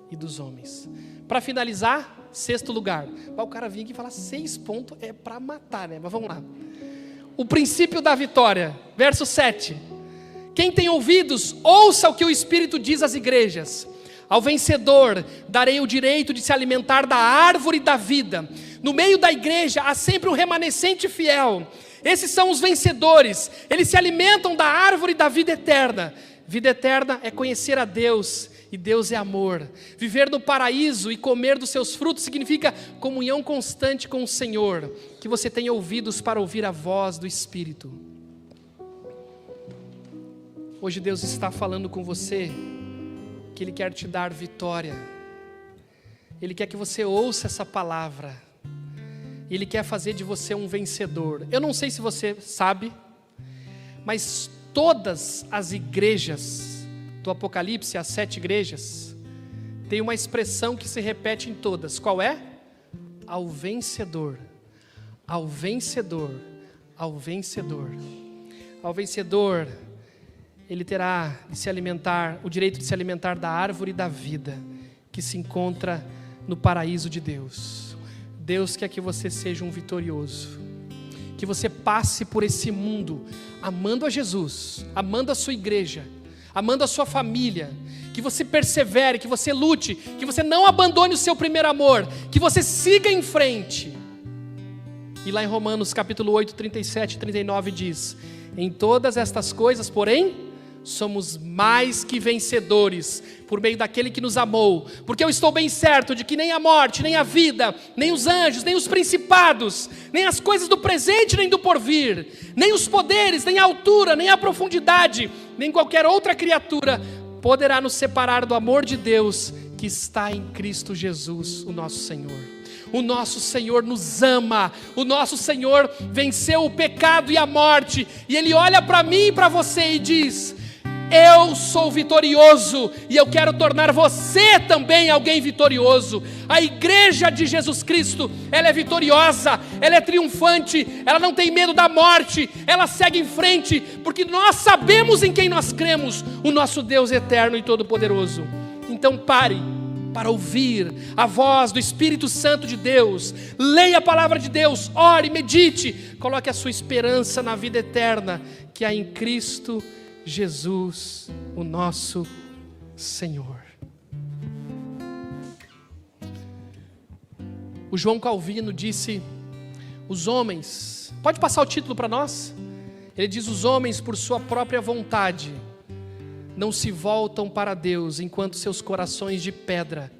e dos homens. Para finalizar, 6º lugar. O cara vinha aqui e falar 6 pontos é para matar, né? Mas vamos lá. O princípio da vitória, verso 7. Quem tem ouvidos, ouça o que o Espírito diz às igrejas. Ao vencedor darei o direito de se alimentar da árvore da vida. No meio da igreja há sempre um remanescente fiel. Esses são os vencedores. Eles se alimentam da árvore da vida eterna. Vida eterna é conhecer a Deus, e Deus é amor. Viver no paraíso e comer dos seus frutos significa comunhão constante com o Senhor. Que você tenha ouvidos para ouvir a voz do Espírito. Hoje Deus está falando com você que Ele quer te dar vitória. Ele quer que você ouça essa palavra. Ele quer fazer de você um vencedor. Eu não sei se você sabe, mas todas as igrejas do Apocalipse, as 7 igrejas, tem uma expressão que se repete em todas. Qual é? Ao vencedor, ao vencedor, ao vencedor. Ao vencedor, ele terá de se alimentar, o direito de se alimentar da árvore da vida, que se encontra no paraíso de Deus. Deus quer que você seja um vitorioso, que você passe por esse mundo amando a Jesus, amando a sua igreja, amando a sua família, que você persevere, que você lute, que você não abandone o seu primeiro amor, que você siga em frente. E lá em Romanos capítulo 8, 37 e 39 diz: em todas estas coisas, porém, somos mais que vencedores, por meio daquele que nos amou, porque eu estou bem certo de que nem a morte, nem a vida, nem os anjos, nem os principados, nem as coisas do presente, nem do porvir, nem os poderes, nem a altura, nem a profundidade, nem qualquer outra criatura, poderá nos separar do amor de Deus, que está em Cristo Jesus, o nosso Senhor. O nosso Senhor nos ama, o nosso Senhor venceu o pecado e a morte, e Ele olha para mim e para você e diz: eu sou vitorioso, e eu quero tornar você também alguém vitorioso. A igreja de Jesus Cristo, ela é vitoriosa, ela é triunfante, ela não tem medo da morte, ela segue em frente, porque nós sabemos em quem nós cremos, o nosso Deus eterno e todo-poderoso. Então pare para ouvir a voz do Espírito Santo de Deus, leia a palavra de Deus, ore, medite, coloque a sua esperança na vida eterna, que há em Cristo Jesus, o nosso Senhor. O João Calvino disse: os homens, pode passar o título para nós? Ele diz: os homens, por sua própria vontade, não se voltam para Deus, enquanto seus corações de pedra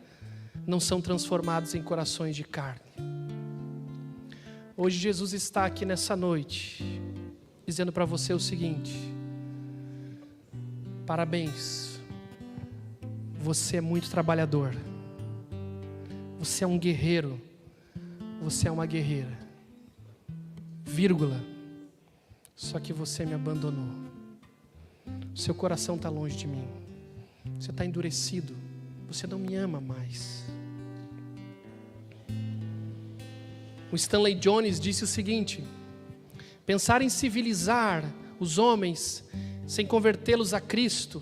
não são transformados em corações de carne. Hoje Jesus está aqui nessa noite, dizendo para você o seguinte: parabéns, você é muito trabalhador, você é um guerreiro, você é uma guerreira, vírgula, só que você me abandonou. Seu coração está longe de mim, você está endurecido, você não me ama mais. O Stanley Jones disse o seguinte: pensar em civilizar os homens sem convertê-los a Cristo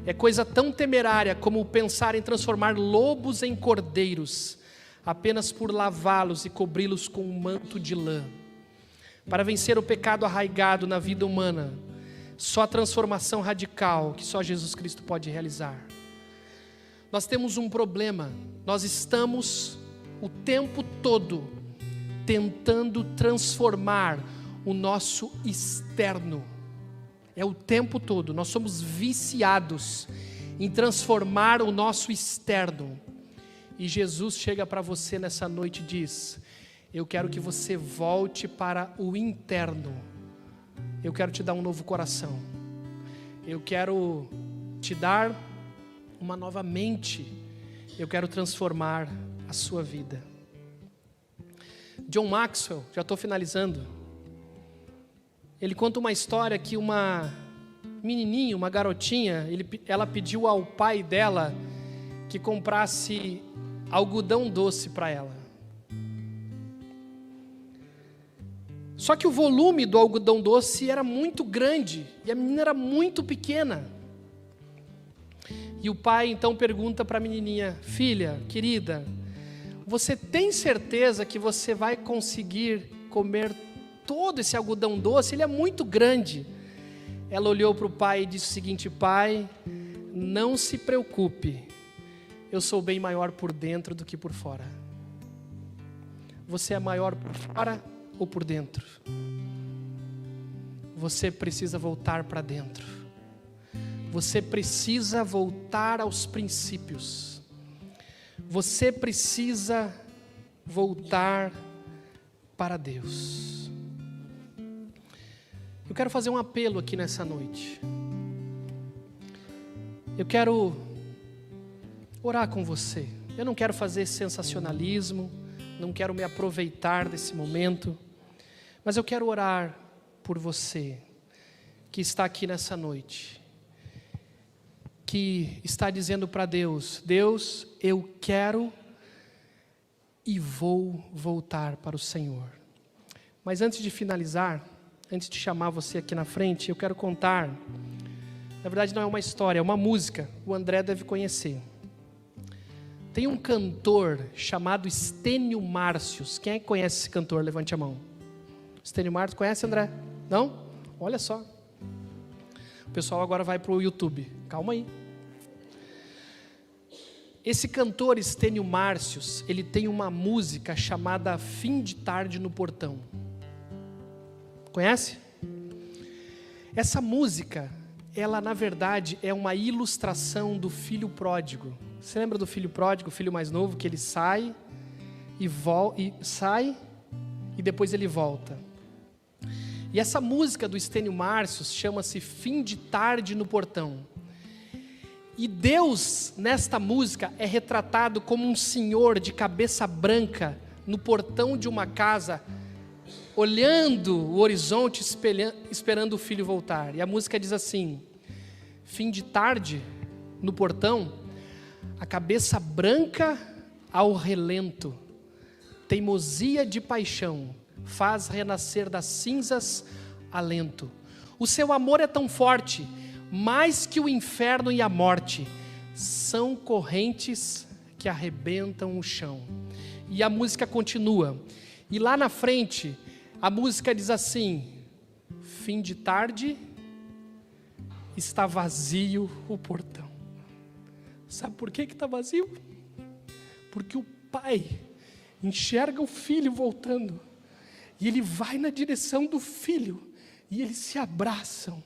é coisa tão temerária como pensar em transformar lobos em cordeiros, apenas por lavá-los e cobri-los com um manto de lã. Para vencer o pecado arraigado na vida humana, só a transformação radical que só Jesus Cristo pode realizar. Nós temos um problema, nós estamos o tempo todo tentando transformar o nosso externo. É o tempo todo, nós somos viciados em transformar o nosso externo. E Jesus chega para você nessa noite e diz: eu quero que você volte para o interno. Eu quero te dar um novo coração. Eu quero te dar uma nova mente. Eu quero transformar a sua vida. John Maxwell, já estou finalizando. Ele conta uma história que uma menininha, uma garotinha, ela pediu ao pai dela que comprasse algodão doce para ela. Só que o volume do algodão doce era muito grande e a menina era muito pequena. E o pai então pergunta para a menininha: filha, querida, você tem certeza que você vai conseguir comer todo esse algodão doce? Ele é muito grande. Ela olhou para o pai e disse o seguinte: pai, não se preocupe, eu sou bem maior por dentro do que por fora. Você é maior por fora ou por dentro? Você precisa voltar para dentro. Você precisa voltar aos princípios. Você precisa voltar para Deus. Eu quero fazer um apelo aqui nessa noite. Eu quero orar com você. Eu não quero fazer sensacionalismo, não quero me aproveitar desse momento, mas eu quero orar por você que está aqui nessa noite, que está dizendo para Deus: Deus, eu quero e vou voltar para o Senhor. Mas antes de finalizar, antes de chamar você aqui na frente, eu quero contar. Na verdade não é uma história, é uma música. O André deve conhecer. Tem um cantor chamado Estênio Márcios. Quem é que conhece esse cantor? Levante a mão. Estênio Márcios, conhece, André? Não? Olha só. O pessoal agora vai para o YouTube. Calma aí. Esse cantor Estênio Márcios, ele tem uma música chamada Fim de Tarde no Portão. Conhece? Essa música, ela na verdade é uma ilustração do filho pródigo. Você lembra do filho pródigo, o filho mais novo, que ele sai e depois ele volta. E essa música do Estênio Márcios chama-se Fim de Tarde no Portão. E Deus, nesta música, é retratado como um senhor de cabeça branca no portão de uma casa, olhando o horizonte, esperando o filho voltar. E a música diz assim: fim de tarde no portão, a cabeça branca ao relento, teimosia de paixão, faz renascer das cinzas alento. O seu amor é tão forte, mais que o inferno e a morte, são correntes que arrebentam o chão. E a música continua. E lá na frente, a música diz assim: fim de tarde, está vazio o portão. Sabe por que está vazio? Porque o pai enxerga o filho voltando, e ele vai na direção do filho, e eles se abraçam,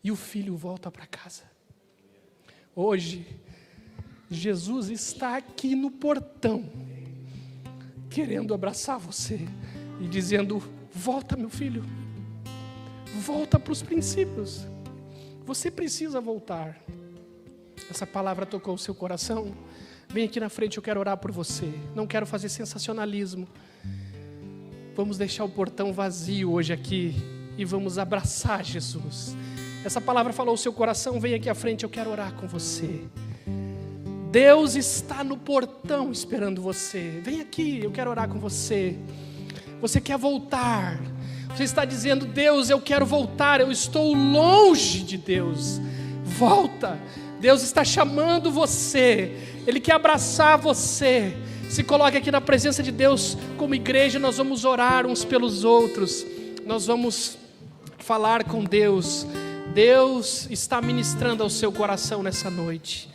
e o filho volta para casa. Hoje, Jesus está aqui no portão, querendo abraçar você, e dizendo: volta, meu filho, volta para os princípios, você precisa voltar. Essa palavra tocou o seu coração? Vem aqui na frente, eu quero orar por você. Não quero fazer sensacionalismo. Vamos deixar o portão vazio hoje aqui e vamos abraçar Jesus. Essa palavra falou o seu coração, vem aqui à frente, eu quero orar com você. Deus está no portão esperando você. Vem aqui, eu quero orar com você. Você quer voltar. Você está dizendo: Deus, eu quero voltar, eu estou longe de Deus. Volta. Deus está chamando você. Ele quer abraçar você. Se coloque aqui na presença de Deus. Como igreja, nós vamos orar uns pelos outros. Nós vamos falar com Deus. Deus está ministrando ao seu coração nessa noite.